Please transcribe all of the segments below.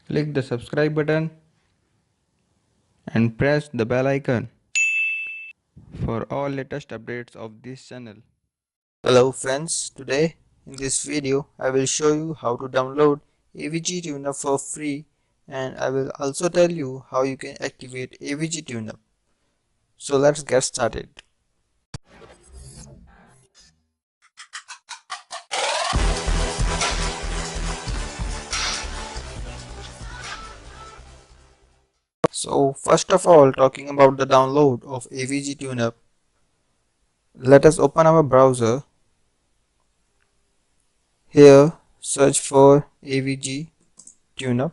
Click the subscribe button and press the bell icon for all latest updates of this channel. Hello friends, today in this video I will show you how to download AVG Tuneup for free, and I will also tell you how you can activate AVG Tuneup. So let's get started. So first of all, talking about the download of AVG Tuneup, let us open our browser. Here search for AVG Tuneup.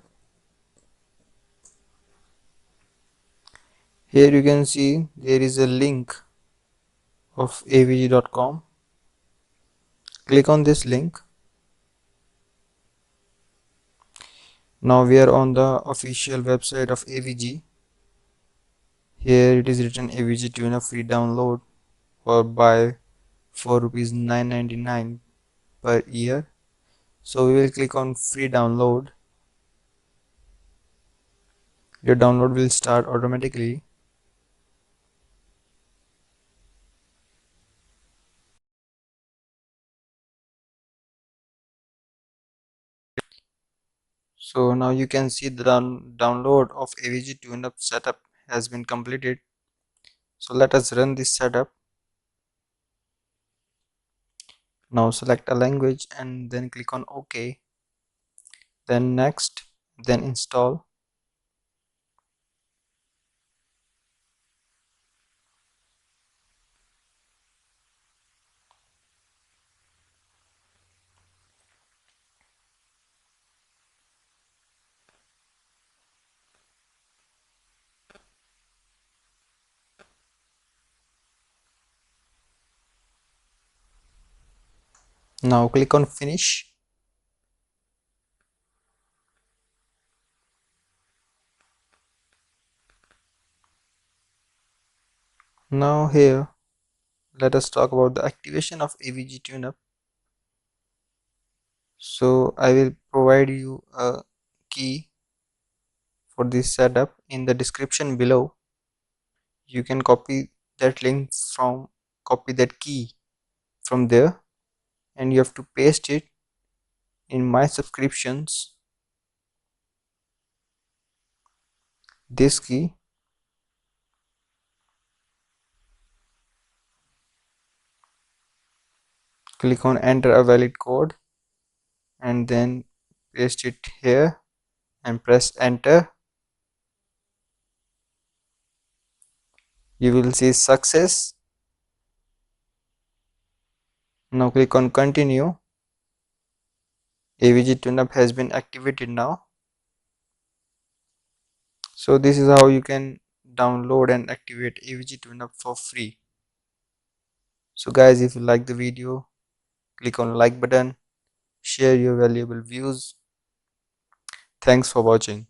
Here you can see there is a link of avg.com. Click on this link. Now we are on the official website of AVG. Here it is written AVG Tuneup free download or buy for ₹9.99 per year. So we will click on free download. Your download will start automatically. So now you can see the download of AVG Tuneup setup has been completed. So let us run this setup. Now select a language and then click on OK, then next, then install. Now click on finish. Now here let us talk about the activation of AVG Tuneup. So I will provide you a key for this setup in the description below. You can copy that key from there, and you have to paste it in my subscriptions. This key, click on enter a valid code and then paste it here and press enter. You will see success. Now click on continue. AVG Tuneup has been activated now. So this is how you can download and activate AVG Tuneup for free. So guys, if you like the video, click on like button, share your valuable views. Thanks for watching.